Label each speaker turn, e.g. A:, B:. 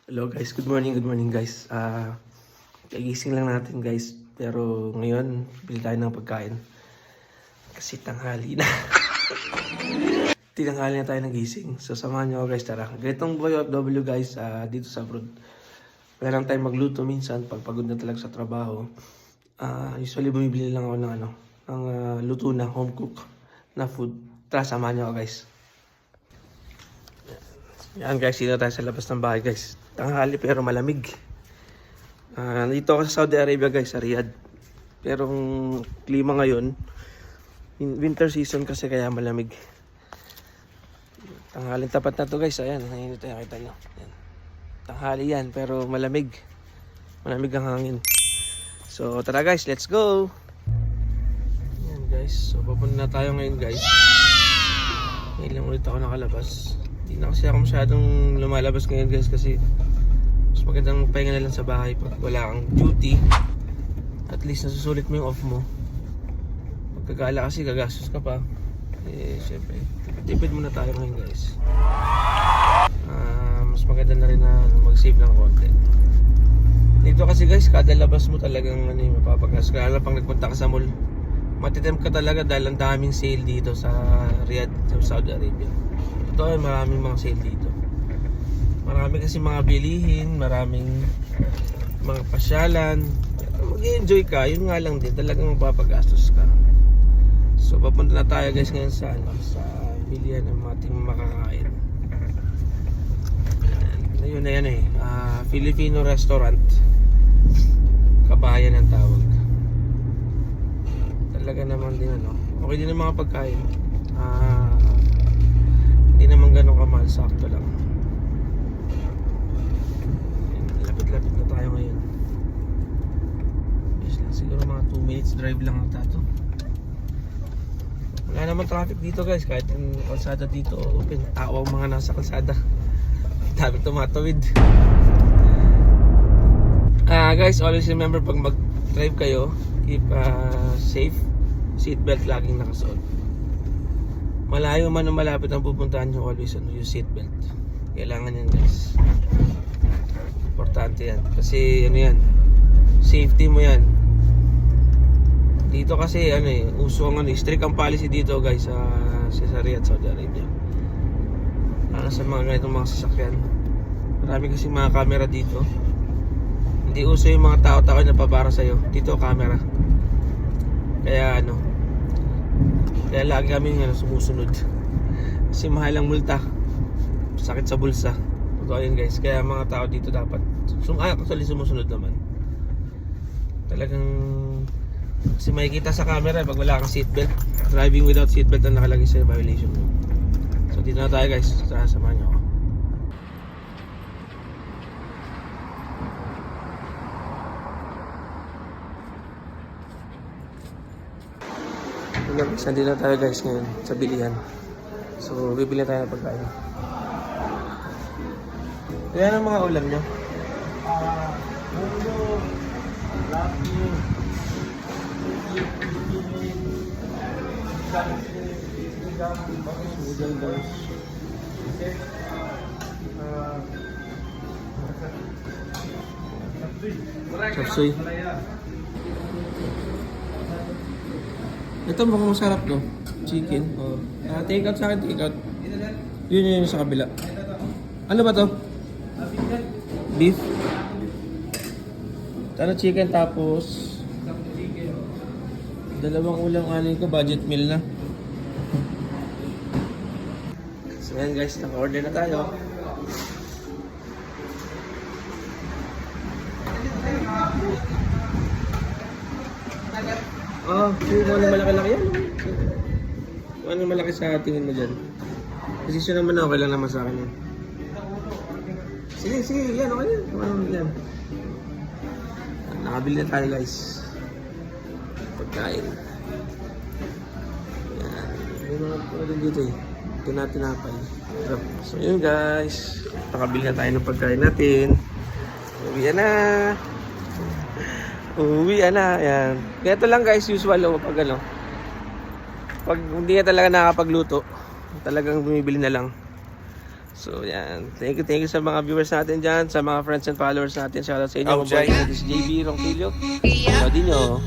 A: Hello guys, good morning guys. Kagising lang natin guys. Pero ngayon, bili tayo ng pagkain. Kasi tanghali na. Tinanghali na tayo ng gising. So samahan nyo ako guys, tara. Ganitong boy OFW guys, dito sa abroad. Kailangan tayo magluto minsan pag pagod na talaga sa trabaho. Usually bumibili lang ako ng luto na home cook na food. Tara, samahan nyo ako guys. Yan guys, dito tayo sa labas ng bahay guys. Tanghali pero malamig. Dito ako sa Saudi Arabia guys, sa Riyadh. Pero ang klima ngayon, winter season kasi kaya malamig. Tanghalin tapat na to guys, ayan, nainit tayo, kita nyo. Ayan. Tanghali yan pero malamig. Malamig ang hangin. So tara guys, let's go! Ayan guys, so papunta na tayo ngayon guys. Ngayon lang ulit ako nakalabas. Hindi na kasi ako masyadong lumalabas ngayon guys kasi mas magandang pahinga na lang sa bahay pag wala kang duty. At least nasusulit mo yung off mo. Pagkagala kasi gagastos ka pa. Syempre, tipid muna tayo ngayon guys. Mas maganda na rin na mag-save ng konti. Dito kasi guys, kada labas mo talagang mapapagas ka. Lalo pag nagpunta ka sa mall, matitempt ka talaga dahil ang daming sale dito sa Riyadh, sa Saudi Arabia. Ito ay maraming mga sale dito. Marami kasi mga bilihin, maraming mga pasyalan. Mag-enjoy ka, yun nga lang din, talagang mapapagastos ka. So papunta na tayo guys ngayon sa bilihan ng ating makakain. Ayun na yan Filipino restaurant. Kabayan ang tawag. Talaga naman din okay din ang mga pagkain. Hindi naman ganun kamahal, sakto lang. Lapit-lapit na tayo ngayon. Yes lang, siguro mga 2 minutes drive lang ang tato. Wala naman traffic dito guys, kahit yung kalsada dito open. Tao ang mga nasa kalsada. Dami tumatawid. Guys, always remember pag mag-drive kayo, keep safe, seatbelt laging nakasuot. Malayo man o malapit ang pupuntahan nyo, always use seatbelt. Kailangan yan guys. Importante yan. Kasi yan, safety mo yan. Dito kasi uso ang strict ang policy dito guys sa Riyadh, Saudi Arabia. Sa mga ganitong mga sasakyan. Marami kasi mga camera dito. Hindi uso yung mga tao-tao na pabara sa'yo. Dito camera. Kaya kaya lagi kami sumusunod. Kasi mahal ang multa. Sakit sa bulsa. Totoo yun guys. Kaya mga tao dito dapat actually sumusunod naman. Talagang kasi makikita sa camera pag wala kang seatbelt. Driving without seatbelt ang nakalagay sa violation mo. So dito na tayo guys. Samahan nyo ako. Nandito na tayo guys ngayon sa bilihan. So bibili tayo ng pagkain. Kaya ang mga ulam nyo? Mundo, laki, udang guys. Chapsuy. Ito mukhang masarap no? Chicken. Take out sa akin, take out. Yun sa kabila. Ano ba to? Beef. Chicken tapos dalawang ulam ko, budget meal na. So yan guys, naka-order na tayo. Kung ano malaki-laki yan. Kung ano malaki sa tingin mo dyan. Decision naman okay lang naman sa akin yan. Sige, yan, okay yan. Kung ano yan. Nakabili na tayo guys. Pagkain. Yan. May mga pwedeng dito Tinapay. So yun guys. Nakabili na tayo ng pagkain natin. Uwi na. Yan. Ganito lang guys, usual pag pag hindi ka talaga nakakapagluto, talagang bumibili na lang. So yan, thank you sa mga viewers natin dyan, sa mga friends and followers natin. Shoutout sa inyo,
B: Oh,
A: mga boys.
B: Jay.
A: This is JB Ronquillo. Saudi nyo.